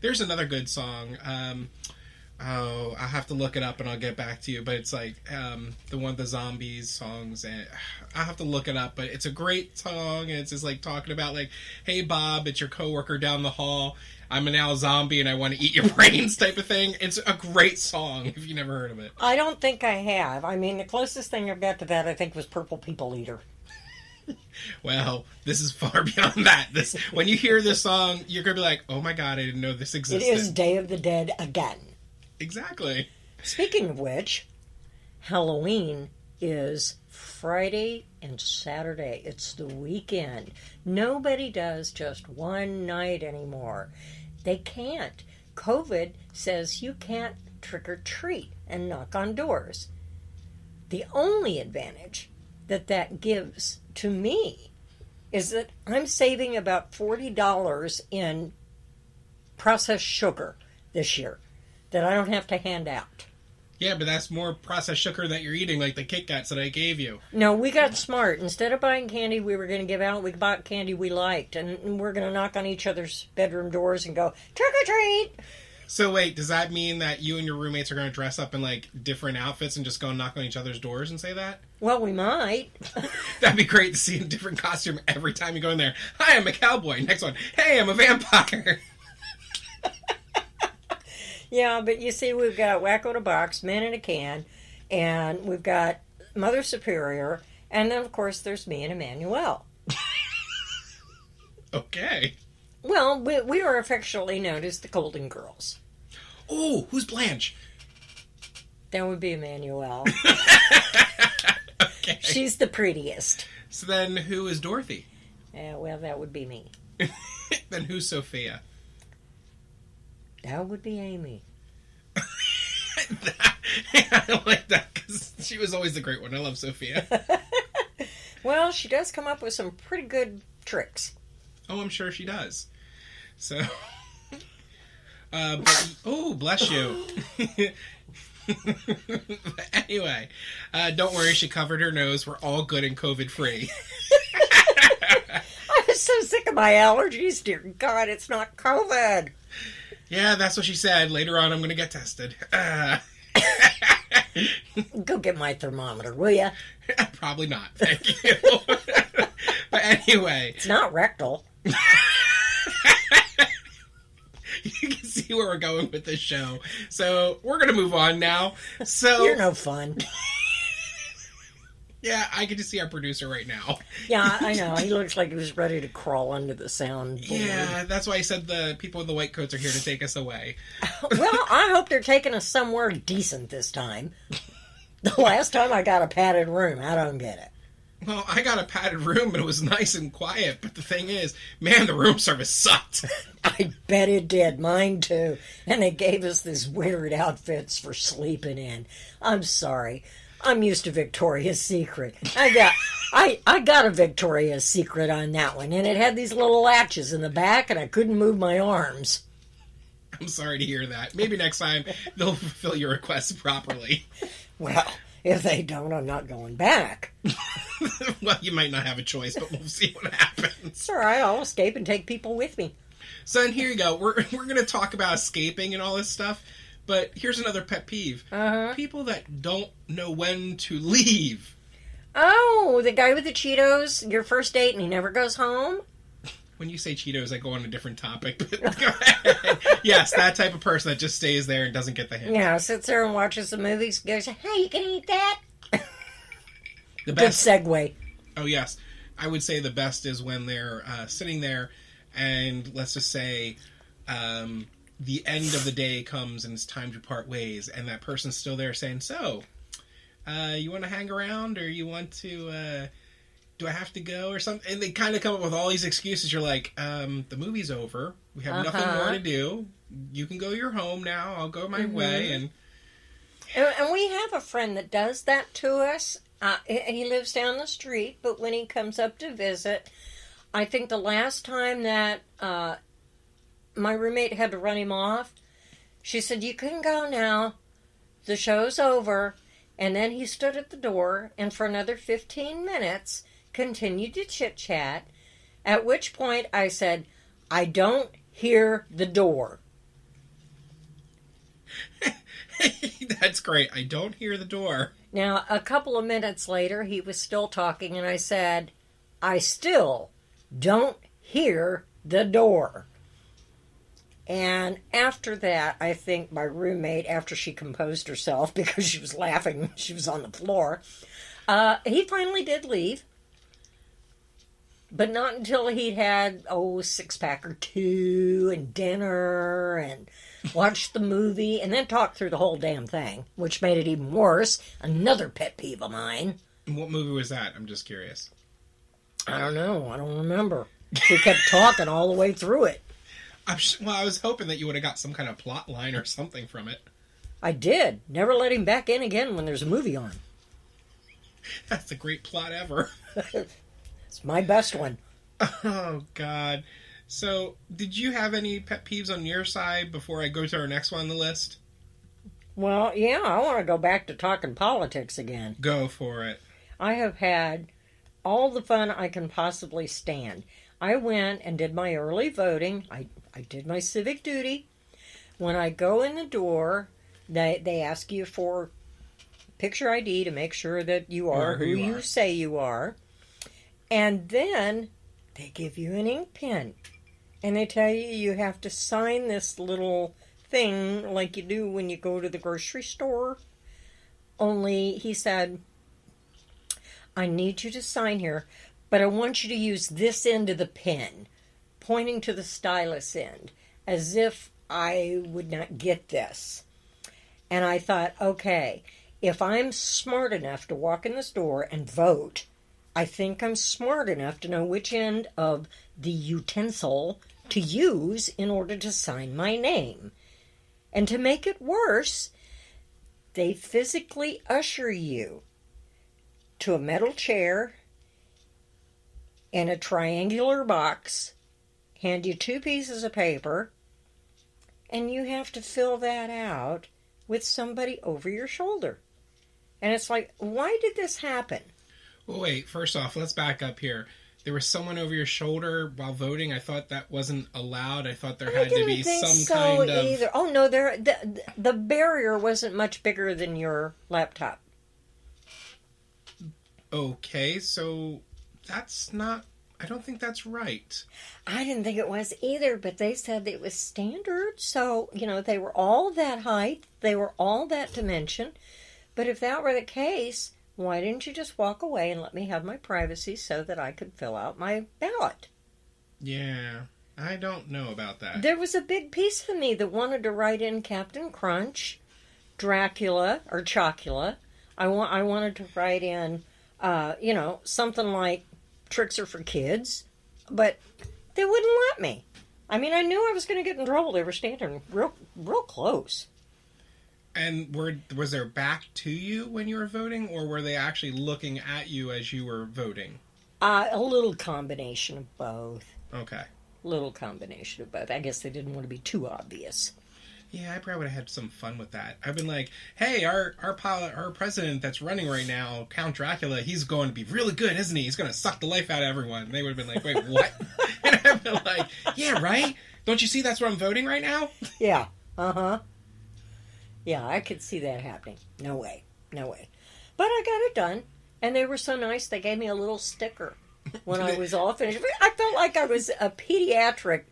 There's another good song. Oh, I'll have to look it up and I'll get back to you. But it's like the one of the zombies songs. And I'll have to look it up. But it's a great song. And it's just like talking about like, hey, Bob, it's your coworker down the hall. I'm a now zombie and I want to eat your brains type of thing. It's a great song if you never heard of it. I don't think I have. I mean, the closest thing I've got to that, I think, was Purple People Eater. Well, this is far beyond that. When you hear this song, you're going to be like, oh my God, I didn't know this existed. It is Day of the Dead again. Exactly. Speaking of which, Halloween is Friday and Saturday. It's the weekend. Nobody does just one night anymore. They can't. COVID says you can't trick or treat and knock on doors. The only advantage that gives to me is that I'm saving about $40 in processed sugar this year that I don't have to hand out. Yeah, but that's more processed sugar that you're eating, like the Kit Kats that I gave you. No, we got smart. Instead of buying candy we were going to give out, we bought candy we liked, and we're going to knock on each other's bedroom doors and go, trick or treat! So wait, does that mean that you and your roommates are going to dress up in like different outfits and just go and knock on each other's doors and say that? Well, we might. That'd be great to see a different costume every time you go in there. Hi, I'm a cowboy. Next one. Hey, I'm a vampire. Yeah, but you see, we've got Wacko in a Box, Man in a Can, and we've got Mother Superior, and then, of course, there's me and Emmanuel. Okay. Well, we are affectionately known as the Golden Girls. Oh, who's Blanche? That would be Emmanuel. Okay. She's the prettiest. So then who is Dorothy? Well, that would be me. Then who's Sophia? That would be Amy. I like that because she was always the great one. I love Sophia. Well, she does come up with some pretty good tricks. Oh, I'm sure she does. So, oh, bless you. But anyway, don't worry, she covered her nose. We're all good and COVID-free. I'm so sick of my allergies, dear God, it's not COVID. Yeah, that's what she said. Later on, I'm going to get tested. Go get my thermometer, will ya? Probably not, thank you. But anyway. It's not rectal. You can see where we're going with this show. So, we're going to move on now. So You're no fun. Yeah, I can just see our producer right now. Yeah, I know. He looks like he was ready to crawl under the soundboard. Yeah, that's why I said the people in the white coats are here to take us away. Well, I hope they're taking us somewhere decent this time. The last time I got a padded room, I don't get it. Well, I got a padded room and it was nice and quiet, but the thing is, man, the room service sucked. I bet it did. Mine too. And they gave us these weird outfits for sleeping in. I'm sorry. I'm used to Victoria's Secret. I got a Victoria's Secret on that one, and it had these little latches in the back, and I couldn't move my arms. I'm sorry to hear that. Maybe next time they'll fulfill your requests properly. Well, if they don't, I'm not going back. Well, you might not have a choice, but we'll see what happens. It's all right. I'll escape and take people with me. So, and here you go. We're going to talk about escaping and all this stuff. But here's another pet peeve. People that don't know when to leave. Oh, the guy with the Cheetos, your first date, and he never goes home? When you say Cheetos, I go on a different topic. But go ahead. Yes, that type of person that just stays there and doesn't get the hint. Yeah, sits there and watches the movies, goes, hey, you can eat that? The best, good segue. Oh, yes. I would say the best is when they're sitting there and let's just say... the end of the day comes and it's time to part ways, and that person's still there saying, so, you want to hang around, or you want to, do I have to go, or something? And they kind of come up with all these excuses. You're like, the movie's over. We have nothing more to do. You can go your home now. I'll go my way. And we have a friend that does that to us. He lives down the street, but when he comes up to visit, I think the last time that, my roommate had to run him off. She said, you can go now. The show's over. And then he stood at the door and for another 15 minutes continued to chit-chat. At which point I said, I don't hear the door. That's great. I don't hear the door. Now, a couple of minutes later, he was still talking, and I said, I still don't hear the door. And after that, I think my roommate, after she composed herself because she was laughing when she was on the floor, he finally did leave. But not until he'd had, a six-pack or two and dinner and watched the movie and then talked through the whole damn thing, which made it even worse. Another pet peeve of mine. What movie was that? I'm just curious. I don't know. I don't remember. He kept talking all the way through it. I was hoping that you would have got some kind of plot line or something from it. I did. Never let him back in again when there's a movie on. That's a great plot ever. It's my best one. Oh, God. So, did you have any pet peeves on your side before I go to our next one on the list? Well, yeah, I want to go back to talking politics again. Go for it. I have had all the fun I can possibly stand. I went and did my early voting. I did my civic duty. When I go in the door, they ask you for picture ID to make sure that you are who you say you are. And then they give you an ink pen. And they tell you you have to sign this little thing like you do when you go to the grocery store. Only, he said, I need you to sign here, but I want you to use this end of the pen, pointing to the stylus end, as if I would not get this. And I thought, okay, if I'm smart enough to walk in this door and vote, I think I'm smart enough to know which end of the utensil to use in order to sign my name. And to make it worse, they physically usher you to a metal chair and a triangular box, hand you 2 pieces of paper, and you have to fill that out with somebody over your shoulder. And it's like, why did this happen? Well, wait, first off, let's back up here. There was someone over your shoulder while voting. I thought that wasn't allowed. I thought there had to be some kind of... Either. Oh, no, the barrier wasn't much bigger than your laptop. Okay, so that's not... I don't think that's right. I didn't think it was either, but they said it was standard. So, they were all that height. They were all that dimension. But if that were the case, why didn't you just walk away and let me have my privacy so that I could fill out my ballot? Yeah, I don't know about that. There was a big piece of me that wanted to write in Captain Crunch, Dracula, or Chocula. I wanted to write in, something like Tricks Are for Kids, but they wouldn't let me. I mean, I knew I was going to get in trouble. They were standing real close. And was their back to you when you were voting, or were they actually looking at you as you were voting? A little combination of both. Okay. Little combination of both. I guess they didn't want to be too obvious. Yeah, I probably would have had some fun with that. I've been like, hey, our president that's running right now, Count Dracula, he's going to be really good, isn't he? He's going to suck the life out of everyone. And they would have been like, wait, what? And I've been like, yeah, right? Don't you see that's what I'm voting right now? Yeah. Uh-huh. Yeah, I could see that happening. No way. But I got it done. And they were so nice, they gave me a little sticker when I was all finished. I felt like I was a pediatric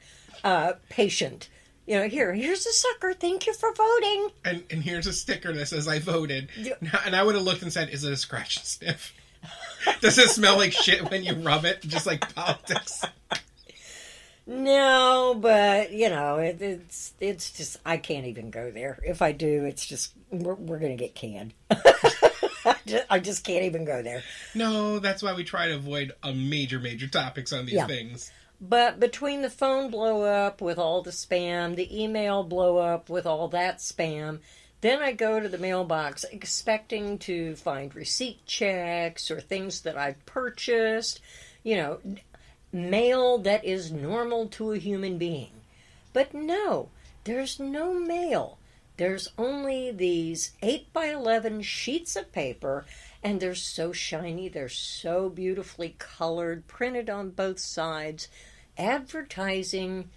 patient. Here's a sucker. Thank you for voting. And here's a sticker that says I voted. And I would have looked and said, is it a scratch and sniff? Does it smell like shit when you rub it? Just like politics. No, but it's just I can't even go there. If I do, it's just we're gonna get canned. I just can't even go there. No, that's why we try to avoid major topics on these things. But between the phone blow up with all the spam, the email blow up with all that spam, then I go to the mailbox expecting to find receipt checks or things that I've purchased. Mail that is normal to a human being. But no, there's no mail. There's only these 8x11 sheets of paper, and they're so shiny, they're so beautifully colored, printed on both sides, advertising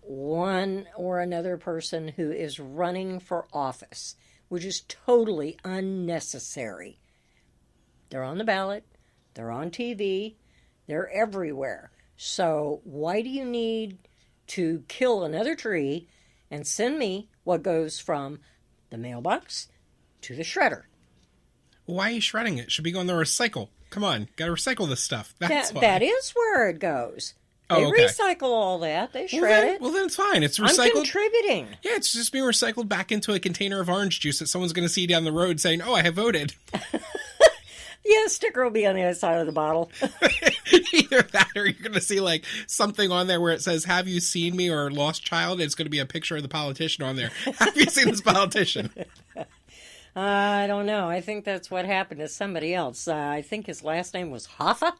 one or another person who is running for office, which is totally unnecessary. They're on the ballot, they're on TV, they're everywhere. So why do you need to kill another tree and send me what goes from the mailbox to the shredder? Why are you shredding it? It should be going to recycle. Come on, gotta recycle this stuff. That's why. That is where it goes. They recycle all that. They shred it. Well, then it's fine. It's recycled. I'm contributing. Yeah, it's just being recycled back into a container of orange juice that someone's going to see down the road saying, "Oh, I have voted." Yeah, a sticker will be on the other side of the bottle. Either that or you're going to see like something on there where it says, "Have you seen me?" or "Lost child." It's going to be a picture of the politician on there. Have you seen this politician? I don't know. I think that's what happened to somebody else. I think his last name was Hoffa.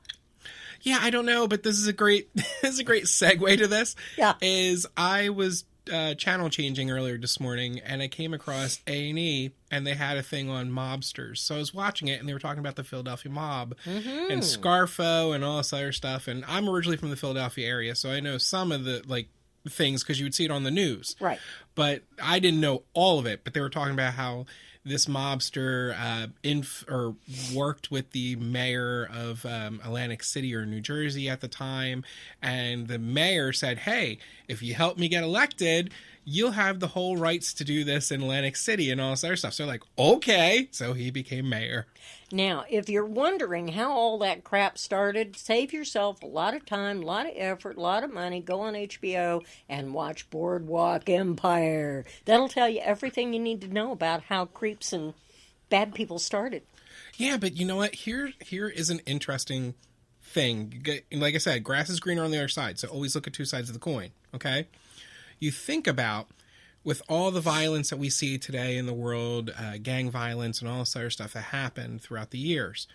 Yeah, I don't know, but this is a great segue to this. Yeah. I was channel changing earlier this morning, and I came across A&E, and they had a thing on mobsters. So I was watching it, and they were talking about the Philadelphia mob and Scarfo and all this other stuff. And I'm originally from the Philadelphia area, so I know some of the things because you would see it on the news. Right. But I didn't know all of it. But they were talking about how this mobster worked with the mayor of Atlantic City or New Jersey at the time, and the mayor said, "Hey, if you help me get elected, you'll have the whole rights to do this in Atlantic City," and all this other stuff. So they're like, "Okay," so he became mayor. Now, if you're wondering how all that crap started, save yourself a lot of time, a lot of effort, a lot of money. Go on HBO and watch Boardwalk Empire. That'll tell you everything you need to know about how creeps and bad people started. Yeah, but you know what? Here is an interesting thing. Like I said, grass is greener on the other side, so always look at two sides of the coin, okay? You think about, with all the violence that we see today in the world, gang violence and all this other stuff that happened throughout the years,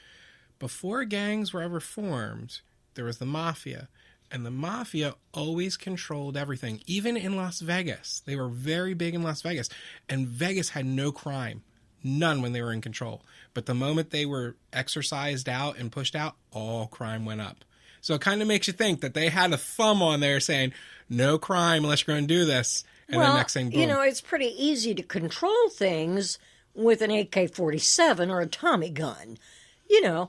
before gangs were ever formed, there was the mafia. And the mafia always controlled everything, even in Las Vegas. They were very big in Las Vegas. And Vegas had no crime. None when they were in control. But the moment they were exorcised out and pushed out, all crime went up. So it kind of makes you think that they had a thumb on there saying, no crime unless you're going to do this. And well, the next thing, boom. You know, it's pretty easy to control things with an AK-47 or a Tommy gun. I'm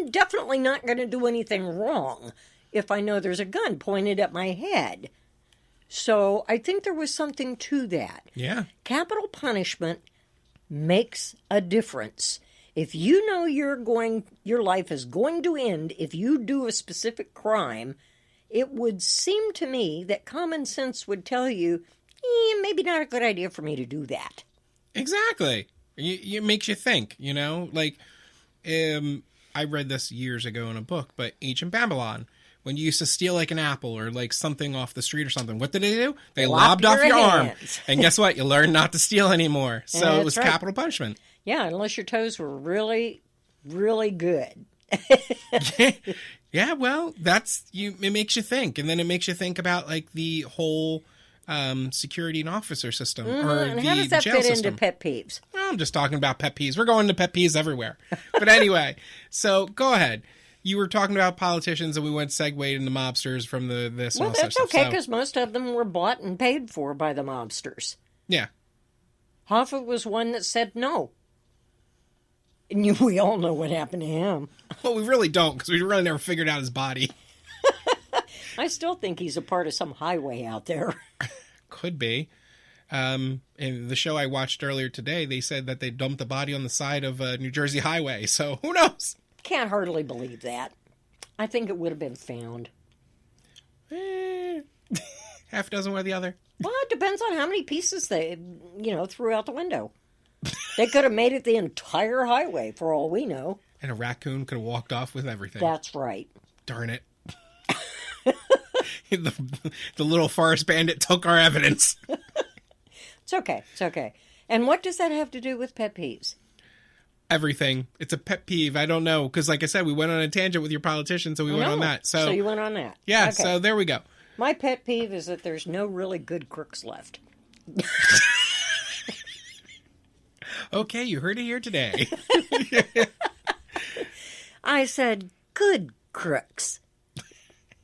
definitely not going to do anything wrong if I know there's a gun pointed at my head. So I think there was something to that. Yeah. Capital punishment makes a difference. If you know your life is going to end if you do a specific crime, it would seem to me that common sense would tell you, maybe not a good idea for me to do that. Exactly. It makes you think, like, I read this years ago in a book, but Ancient Babylon, when you used to steal like an apple or like something off the street or something, what did they do? They lobbed off your arm. And guess what? You learned not to steal anymore. So it was capital punishment. Yeah, unless your toes were really, really good. Yeah, well, it makes you think. And then it makes you think about like the whole security and officer system or and the how does that jail fit system. into pet peeves? Well, I'm just talking about pet peeves. We're going to pet peeves everywhere. But anyway, so go ahead. You were talking about politicians, and we went segued into mobsters from this. Well, that's okay, because most of them were bought and paid for by the mobsters. Yeah. Hoffa was one that said no. And we all know what happened to him. Well, we really don't, because we really never figured out his body. I still think he's a part of some highway out there. Could be. In the show I watched earlier today, they said that they dumped the body on the side of a New Jersey highway, so who knows? Can't hardly believe that. I think it would have been found. Half a dozen or the other. Well, it depends on how many pieces they, threw out the window. They could have made it the entire highway, for all we know. And a raccoon could have walked off with everything. That's right. Darn it. The little forest bandit took our evidence. It's okay. It's okay. And what does that have to do with pet peeves? Everything. It's a pet peeve. I don't know. Because like I said, we went on a tangent with your politician, so we went on that. So you went on that. Yeah, okay. So there we go. My pet peeve is that there's no really good crooks left. Okay, you heard it here today. I said good crooks.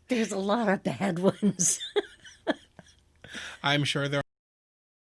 There's a lot of bad ones. I'm sure there